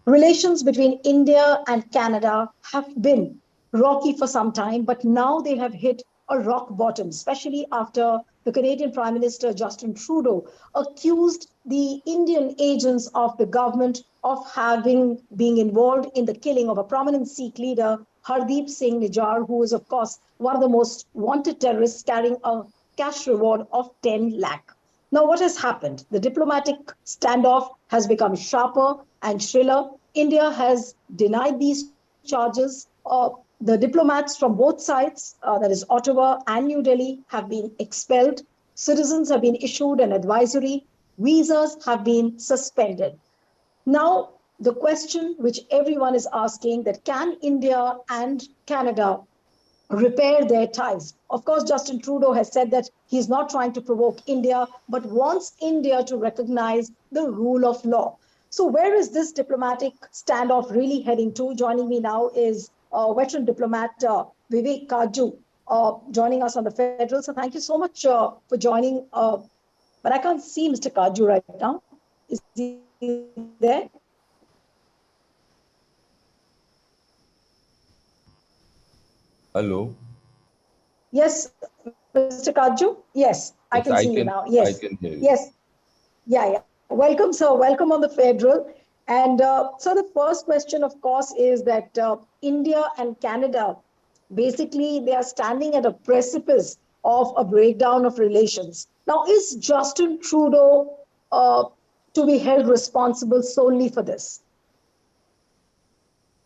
Relations between India and Canada have been rocky for some time, but now they have hit a rock bottom, especially after the Canadian Prime Minister Justin Trudeau accused the Indian agents of the government of having being involved in the killing of a prominent Sikh leader, Harjinder Singh Nijjar, who is, of course, one of the most wanted terrorists carrying a cash reward of 10 lakh. Now, what has happened? The diplomatic standoff has become sharper and shriller. India has denied these charges. The diplomats from both sides, that is Ottawa and New Delhi, have been expelled. Citizens have been issued an advisory. Visas have been suspended. Now, the question which everyone is asking that can India and Canada repair their ties? Of course, Justin Trudeau has said that he's not trying to provoke India, but wants India to recognize the rule of law. So, where is this diplomatic standoff really heading to? Joining me now is veteran diplomat Vivek Katju, joining us on the Federal. So, thank you so much for joining. But I can't see Mr. Katju right now. Is he there? Hello. Yes, Mr. Katju? Yes, I can Yes, see you now. Yes, I can hear you. yes. Yeah, yeah. Welcome, sir. Welcome on the Federal. And so the first question, of course, is that India and Canada, basically, they are standing at a precipice of a breakdown of relations. Now, is Justin Trudeau to be held responsible solely for this?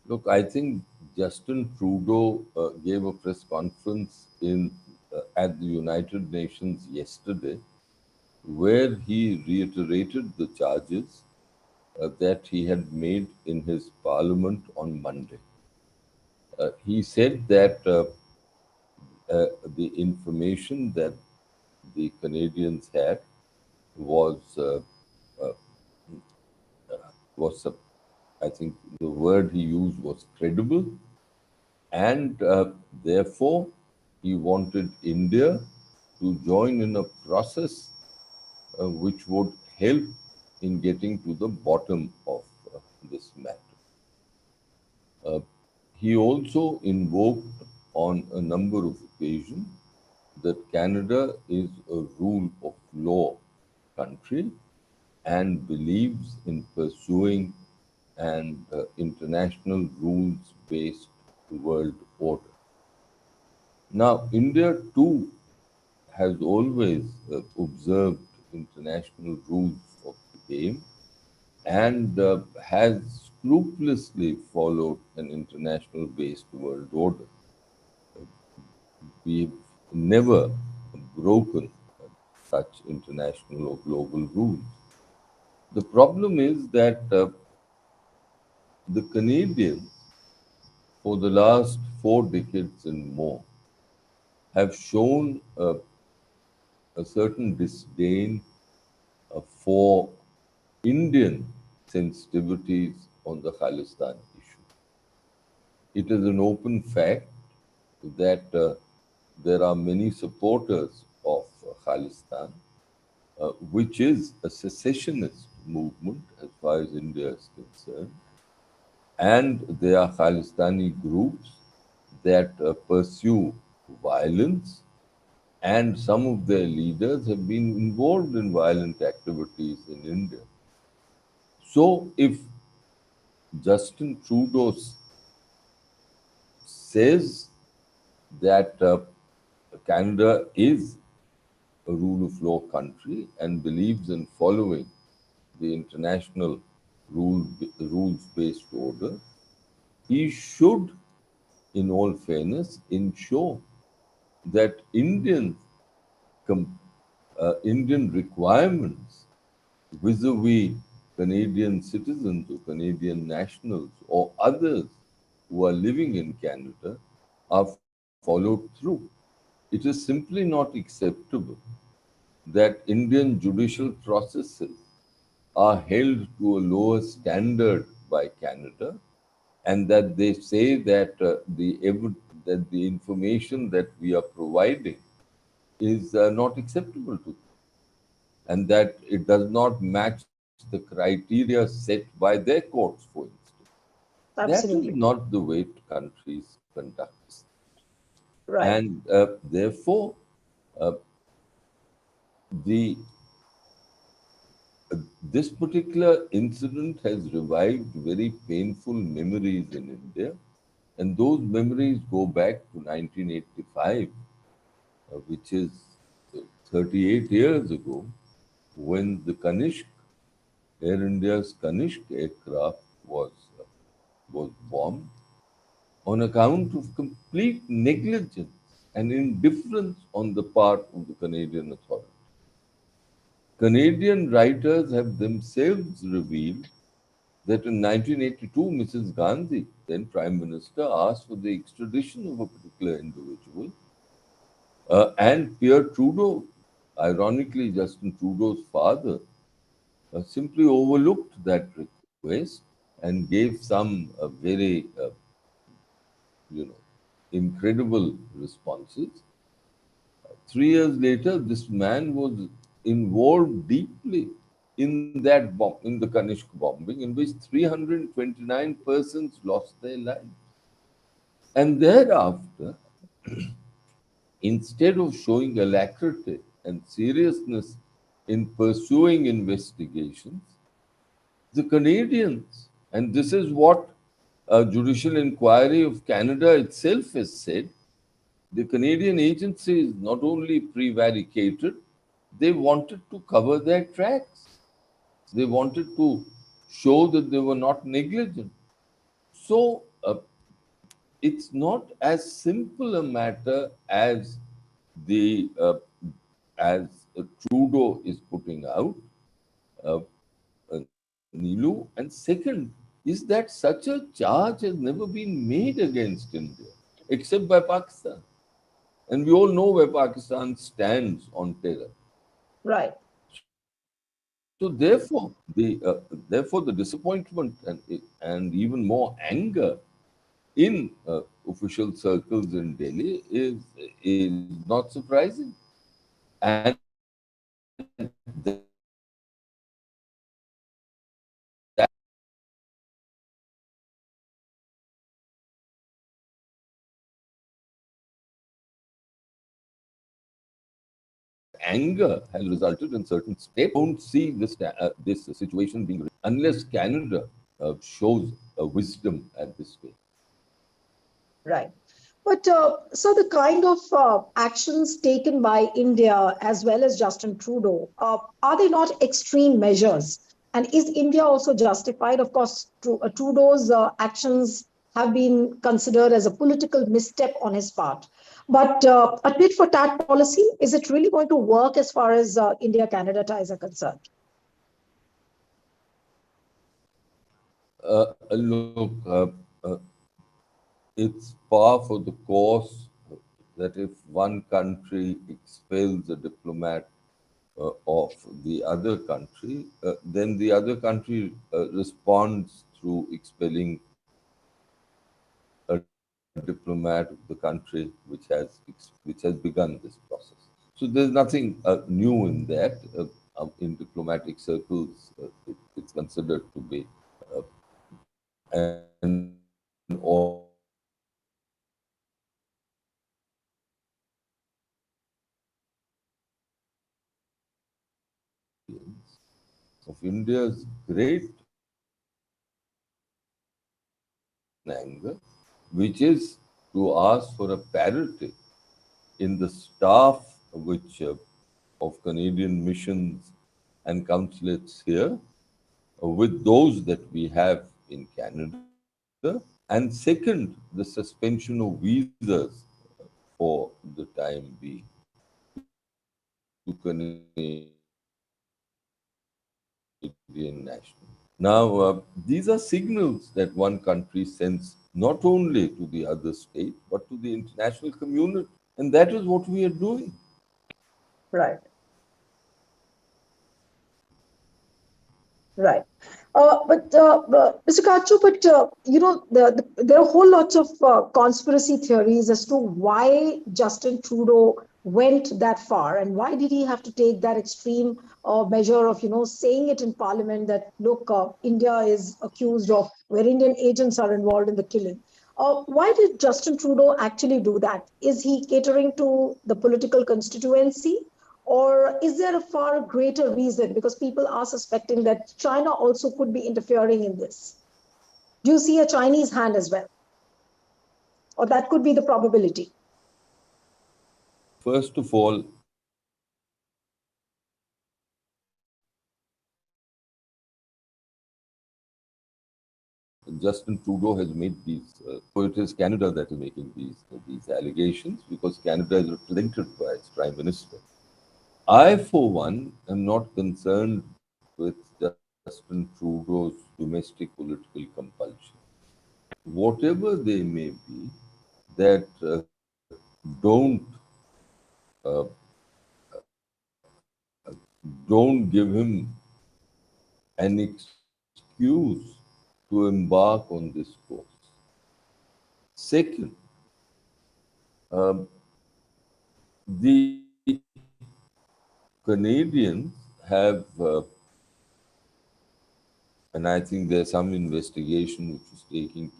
Look, I think Justin Trudeau gave a press conference in at the United Nations yesterday, where he reiterated the charges that he had made in his parliament on Monday. He said that the information that the Canadians had was uh, was I think the word he used was credible, and therefore he wanted India to join in a process which would help in getting to the bottom of this matter. Uh, he also invoked on a number of occasions that Canada is a rule of law country and believes in pursuing an international rules based world order. Now, India too has always observed international rules of the game and has scrupulously followed an international based world order. We've never broken such international or global rules. The problem is that the Canadians, for the last 4 decades and more, have shown a certain disdain for Indian sensitivities on the Khalistan issue. It is an open fact that there are many supporters of Khalistan, which is a secessionist movement as far as India is concerned. And there are Khalistani groups that pursue violence, and some of their leaders have been involved in violent activities in India. So, if Justin Trudeau says that Canada is a rule of law country and believes in following the international rules based order, he should, in all fairness, ensure that com- Indian requirements vis-a-vis Canadian citizens or Canadian nationals or others who are living in Canada are followed through. It is simply not acceptable that Indian judicial processes are held to a lower standard by Canada, and that they say that that the information that we are providing is not acceptable to them, and that it does not match the criteria set by their courts, for instance. That is Absolutely. not the way countries conduct business. Right. And therefore, uh, the this particular incident has revived very painful memories in India, and those memories go back to 1985, which is 38 years ago, when the Kanishk, Air India's Kanishk aircraft was bombed on account of complete negligence and indifference on the part of the Canadian authorities. Canadian writers have themselves revealed that in 1982, Mrs. Gandhi, then Prime Minister, asked for the extradition of a particular individual, and Pierre Trudeau, ironically Justin Trudeau's father, simply overlooked that request and gave some very, you know, incredible responses. 3 years later, this man was involved deeply in that bomb, in the Kanishk bombing, in which 329 persons lost their lives. And thereafter, instead of showing alacrity and seriousness in pursuing investigations, the Canadians, and this is what a judicial inquiry of Canada itself has said, the Canadian agency is not only prevaricated, they wanted to cover their tracks. They wanted to show that they were not negligent. So it's not as simple a matter as the as Trudeau is putting out, uh, Nilu. And second is that such a charge has never been made against India, except by Pakistan. And we all know where Pakistan stands on terror. Right. So therefore the disappointment and even more anger in official circles in Delhi is not surprising, and that anger has resulted in certain steps. Don't see this situation being unless Canada shows wisdom at this stage. Right. But so the kind of actions taken by India as well as Justin Trudeau, are they not extreme measures? And is India also justified? Of course, Trudeau's actions have been considered as a political misstep on his part. But a tit for tat policy, is it really going to work as far as India Canada ties are concerned? Look, it's par for the course that if one country expels a diplomat of the other country, then the other country responds through expelling a diplomat of the country which has begun this process. So there's nothing new in that. In diplomatic circles, it's considered to be an ordinary of India's great anger, which is to ask for a parity in the staff which of Canadian missions and consulates here with those that we have in Canada. And second, the suspension of visas for the time being to Canadian nationals. Now, these are signals that one country sends not only to the other state, but to the international community. And that is what we are doing. Right. Right. But Mr. Katju, but there are whole lots of conspiracy theories as to why Justin Trudeau went that far, and why did he have to take that extreme measure of, saying it in Parliament that look, India is accused of where Indian agents are involved in the killing. Why did Justin Trudeau actually do that? Is he catering to the political constituency, or is there a far greater reason? Because people are suspecting that China also could be interfering in this. Do you see a Chinese hand as well? Or that could be the probability? First of all, Justin Trudeau has made these. So it is Canada that is making these allegations because Canada is represented by its Prime Minister. I, for one, am not concerned with Justin Trudeau's domestic political compulsion. Whatever they may be, that don't uh, don't give him an excuse to embark on this course. Second, um, the Canadians have, and I think there's some investigation which is taking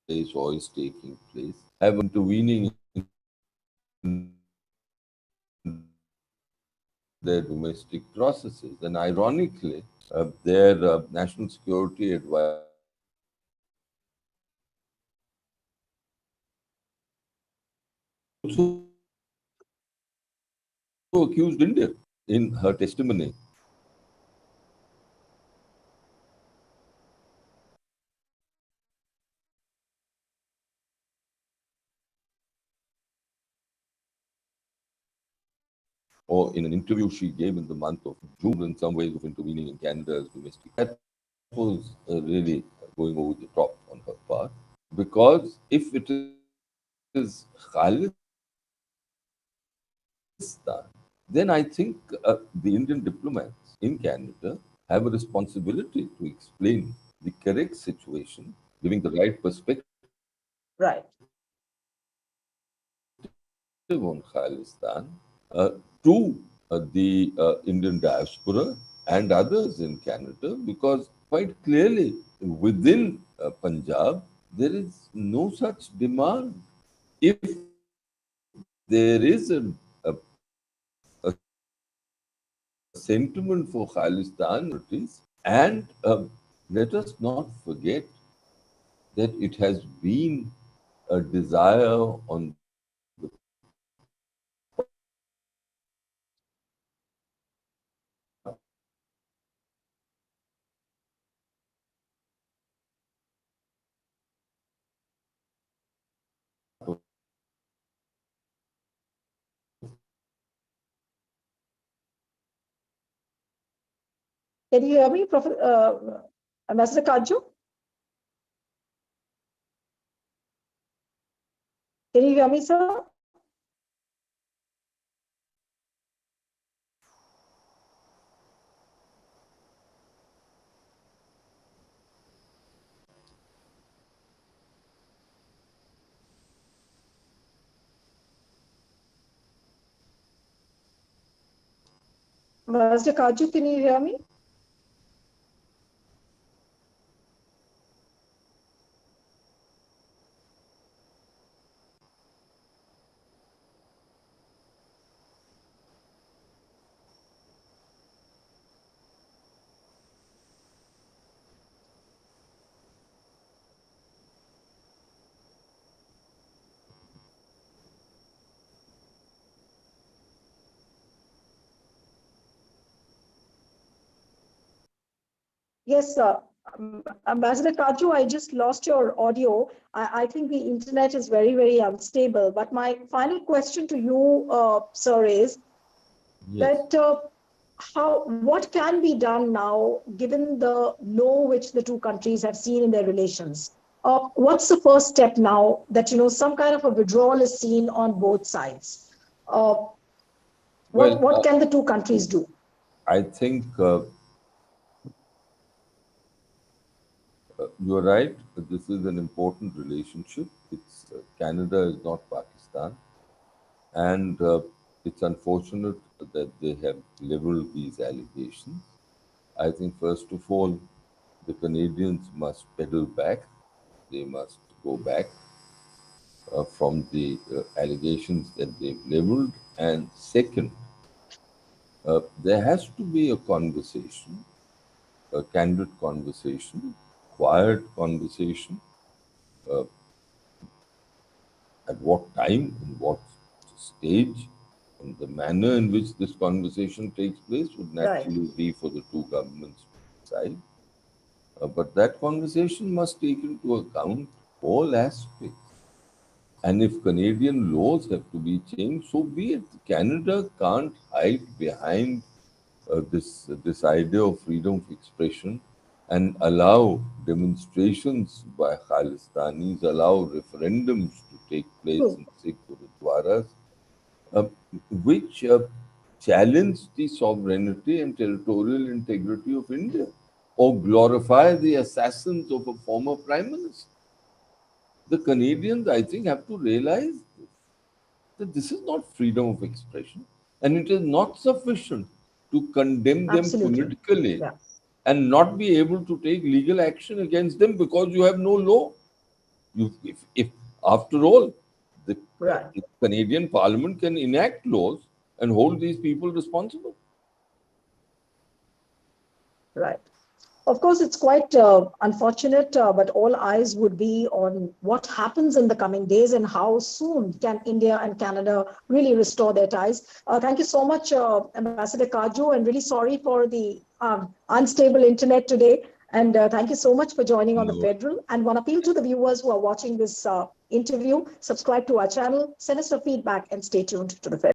place or is taking place, have intervening in their domestic processes. And ironically, their national security advisor also accused India in her testimony. Or in an interview she gave in the month of June, in some ways of intervening in Canada's domestic. That was really going over the top on her part. Because if it is Khalistan, then I think the Indian diplomats in Canada have a responsibility to explain the correct situation, giving the right perspective Right. on Khalistan to the Indian diaspora and others in Canada, because quite clearly within Punjab there is no such demand. If there is a sentiment for Khalistan, and let us not forget that it has been a desire on Can you hear me, Ambassador Katju? Can you hear me, sir? Ambassador Katju, can you hear me? Yes, sir. Ambassador Kaju, I just lost your audio. I think the internet is very, very unstable. But my final question to you, sir, is yes. that what can be done now, given the low which the two countries have seen in their relations? What's the first step now that, some kind of a withdrawal is seen on both sides? Uh, Well, what can the two countries do? I think You're right. This is an important relationship. It's Canada is not Pakistan, and it's unfortunate that they have leveled these allegations. I think first of all, the Canadians must pedal back. They must go back from the allegations that they've leveled. And second, there has to be a conversation, a candid conversation, quiet conversation. At what time, in what stage, and the manner in which this conversation takes place would Right. naturally be for the two governments to decide. But that conversation must take into account all aspects. And if Canadian laws have to be changed, so be it. Canada can't hide behind this idea of freedom of expression and allow demonstrations by Khalistanis, allow referendums to take place True. in Sikh Gurudwaras, uh, which challenge the sovereignty and territorial integrity of India or glorify the assassins of a former prime minister. The Canadians, I think, have to realize that this is not freedom of expression, and it is not sufficient to condemn them Absolutely. politically Yeah. and not be able to take legal action against them because you have no law. If after all, the Right. Canadian Parliament can enact laws and hold these people responsible. Right. Of course, it's quite unfortunate, but all eyes would be on what happens in the coming days and how soon can India and Canada really restore their ties. Thank you so much, Ambassador Kaju, and really sorry for the unstable internet today. And thank you so much for joining on the No. Federal. And one appeal to the viewers who are watching this interview, subscribe to our channel, send us your feedback, and stay tuned to the Federal.